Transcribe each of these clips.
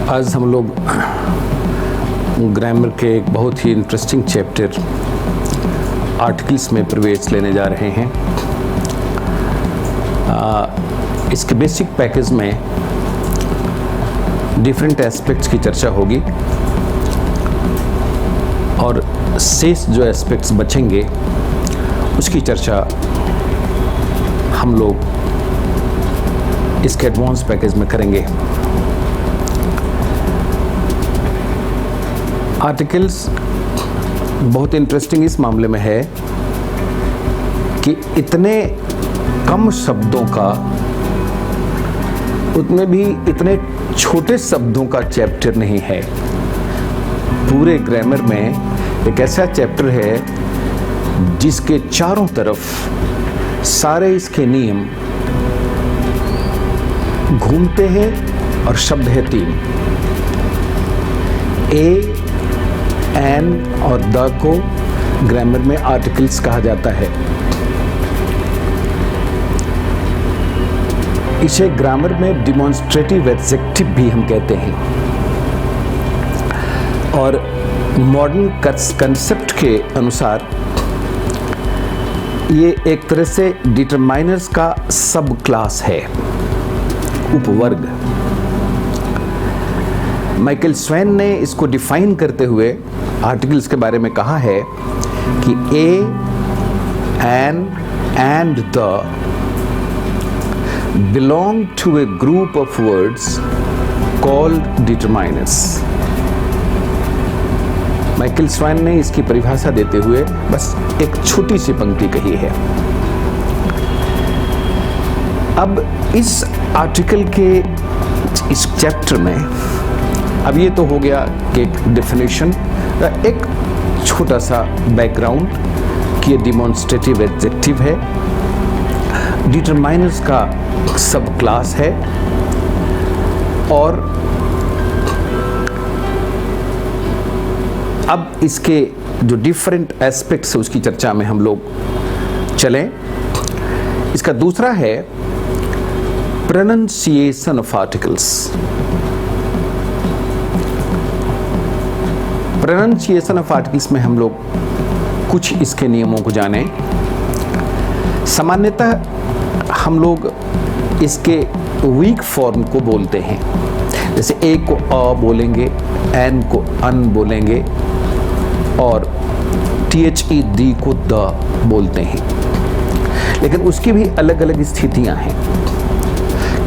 आज हम लोग ग्रामर के एक बहुत ही इंटरेस्टिंग चैप्टर आर्टिकल्स में प्रवेश लेने जा रहे हैं। इसके बेसिक पैकेज में डिफरेंट एस्पेक्ट्स की चर्चा होगी और शेष जो एस्पेक्ट्स बचेंगे उसकी चर्चा हम लोग इसके एडवांस पैकेज में करेंगे। आर्टिकल्स बहुत इंटरेस्टिंग इस मामले में है कि इतने कम शब्दों का, उतने भी इतने छोटे शब्दों का चैप्टर नहीं है। पूरे ग्रामर में एक ऐसा चैप्टर है जिसके चारों तरफ सारे इसके नियम घूमते हैं और शब्द है 3। ए, एन और द को ग्रामर में आर्टिकल्स कहा जाता है। इसे ग्रामर में डिमॉन्स्ट्रेटिव एडजेक्टिव भी हम कहते हैं और मॉडर्न कंसेप्ट के अनुसार ये एक तरह से डिटरमाइनर्स का सब क्लास है, उपवर्ग। माइकल स्वेन ने इसको डिफाइन करते हुए आर्टिकल्स के बारे में कहा है कि A, an and the belong to a group of words called determiners। Michael Swan ने इसकी परिभाषा देते हुए बस एक छोटी सी पंक्ति कही है। अब इस आर्टिकल के इस चैप्टर में अब ये तो हो गया कि एक डेफिनेशन, एक छोटा सा बैकग्राउंड कि ये डिमॉन्स्ट्रेटिव एडजेक्टिव है, डिटरमाइनर्स का सब क्लास है और अब इसके जो डिफरेंट एस्पेक्ट्स है उसकी चर्चा में हम लोग चलें। इसका दूसरा है pronunciation of articles. Pronunciation of articles में हम लोग कुछ इसके नियमों को जानें। सामान्यतः हम लोग इसके वीक फॉर्म को बोलते हैं, जैसे ए को अ बोलेंगे, एन को अन बोलेंगे और THE दी को द बोलते हैं। लेकिन उसकी भी अलग अलग स्थितियां हैं।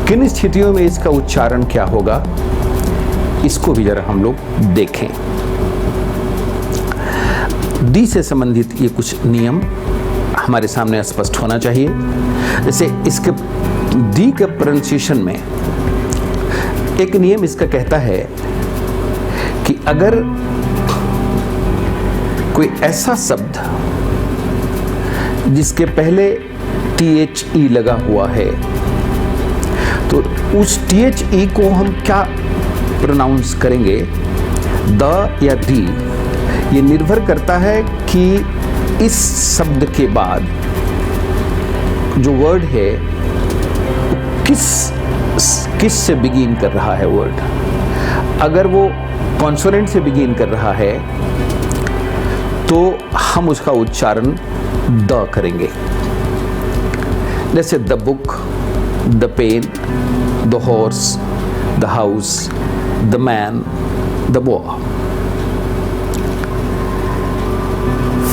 किन स्थितियों में इसका उच्चारण क्या होगा इसको भी जरा हम लोग देखें। डी से संबंधित ये कुछ नियम हमारे सामने स्पष्ट होना चाहिए। जैसे इसके डी के प्रोनाउंसिएशन में एक नियम इसका कहता है कि अगर कोई ऐसा शब्द जिसके पहले THE लगा हुआ है तो उस THE को हम क्या प्रोनाउंस करेंगे, द या दी। ये निर्भर करता है कि इस शब्द के बाद जो वर्ड है किस से बिगिन कर रहा है वर्ड। अगर वो कॉन्सोनेंट से बिगिन कर रहा है तो हम उसका उच्चारण द करेंगे। जैसे the book, the pen, the horse, the house, the man, the boy.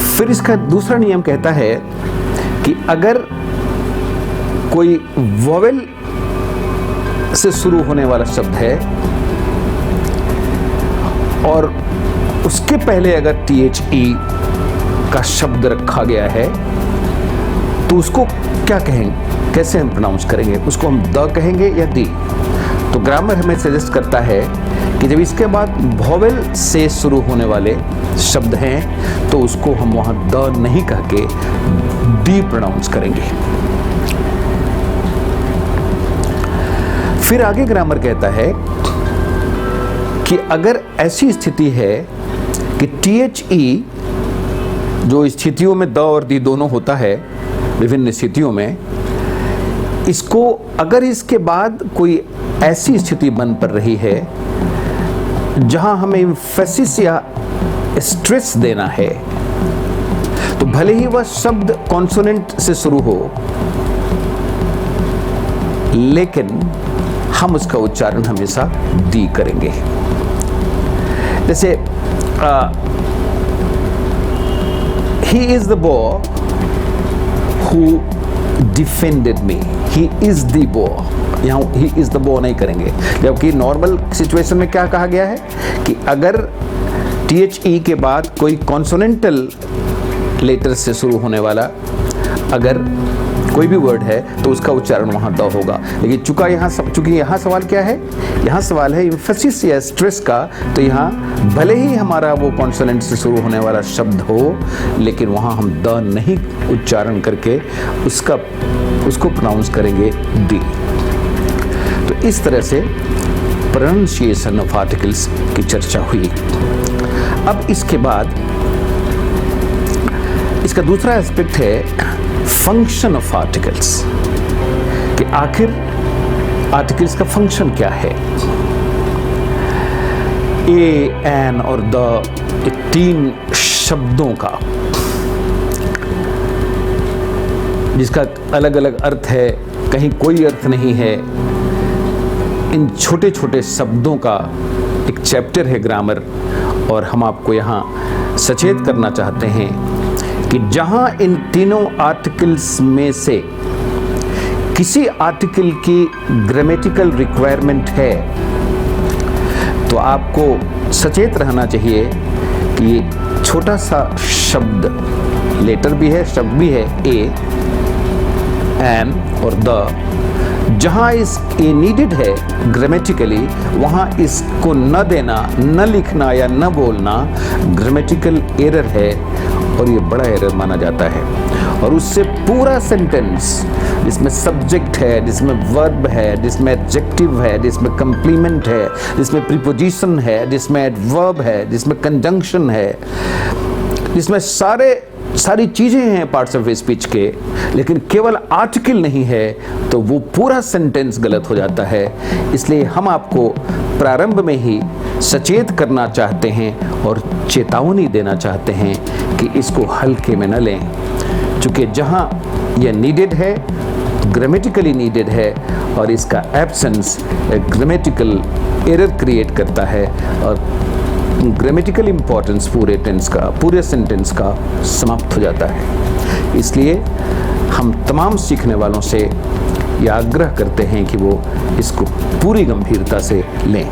फिर इसका दूसरा नियम कहता है कि अगर कोई वोवेल से शुरू होने वाला शब्द है और उसके पहले अगर THE का शब्द रखा गया है तो उसको क्या कहेंगे, कैसे हम प्रोनाउंस करेंगे, उसको हम द कहेंगे या दी। तो ग्रामर हमें सजेस्ट करता है कि जब इसके बाद वोवेल से शुरू होने वाले शब्द हैं तो उसको हम वहां द नहीं कह के डी प्रोनाउंस करेंगे। फिर आगे ग्रामर कहता है कि अगर ऐसी स्थिति है कि THE जो स्थितियों में द और दी दोनों होता है विभिन्न स्थितियों में, इसको अगर इसके बाद कोई ऐसी स्थिति बन पड़ रही है जहां हमें एम्फेसिस या स्ट्रेस देना है, तो भले ही वह शब्द कॉन्सोनेंट से शुरू हो, लेकिन हम उसका उच्चारण हमेशा दी करेंगे। जैसे he is the boy who defended me, he is the boy, यहाँ ही इज द बॉय नहीं करेंगे, जबकि नॉर्मल सिचुएशन में क्या कहा गया है कि अगर THE के बाद कोई कॉन्सोनेंटल लेटर से शुरू होने वाला अगर कोई भी वर्ड है तो उसका उच्चारण वहाँ द होगा। लेकिन चूंकि यहाँ सवाल क्या है, यहाँ सवाल है एम्फेसिस या स्ट्रेस का, तो यहाँ भले ही हमारा वो कॉन्सोनेंट से शुरू होने वाला शब्द हो, लेकिन वहाँ हम द नहीं उच्चारण करके उसको प्रोनाउंस करेंगे दी। तो इस तरह से प्रोनाउंसिएशन ऑफ आर्टिकल्स की चर्चा हुई। अब इसके बाद इसका दूसरा एस्पेक्ट है फंक्शन ऑफ आर्टिकल्स, कि आखिर आर्टिकल्स का फंक्शन क्या है। ए, एन और द, तीन शब्दों का जिसका अलग अलग अर्थ है, कहीं कोई अर्थ नहीं है, इन छोटे छोटे शब्दों का एक चैप्टर है ग्रामर। और हम आपको यहाँ सचेत करना चाहते हैं कि जहां इन तीनों आर्टिकल्स में से किसी आर्टिकल की ग्रामेटिकल रिक्वायरमेंट है, तो आपको सचेत रहना चाहिए कि ये छोटा सा शब्द, लेटर भी है, शब्द भी है, ए, एन और द, जहां ये नीडेड है ग्रामेटिकली, वहां इसको न देना, न लिखना या न बोलना ग्रामेटिकल एरर है, और ये बड़ा एरर माना जाता है। और उससे पूरा सेंटेंस जिसमें सब्जेक्ट है, जिसमें वर्ब है, जिसमें एडजेक्टिव है, जिसमें कंप्लीमेंट है, जिसमें प्रीपोजिशन है, जिसमें एडवर्ब है, जिसमें कंजंक्शन है, जिसमें सारी चीज़ें हैं पार्ट्स ऑफ स्पीच के, लेकिन केवल आर्टिकल नहीं है, तो वो पूरा सेंटेंस गलत हो जाता है। इसलिए हम आपको प्रारंभ में ही सचेत करना चाहते हैं और चेतावनी देना चाहते हैं कि इसको हल्के में न लें, क्योंकि जहाँ यह नीडेड है, ग्रामेटिकली नीडेड है, और इसका एब्सेंस ग्रामेटिकल एरर क्रिएट करता है और ग्रामेटिकल इंपॉर्टेंस पूरे टेंस का, पूरे सेंटेंस का समाप्त हो जाता है। इसलिए हम तमाम सीखने वालों से यह आग्रह करते हैं कि वो इसको पूरी गंभीरता से लें।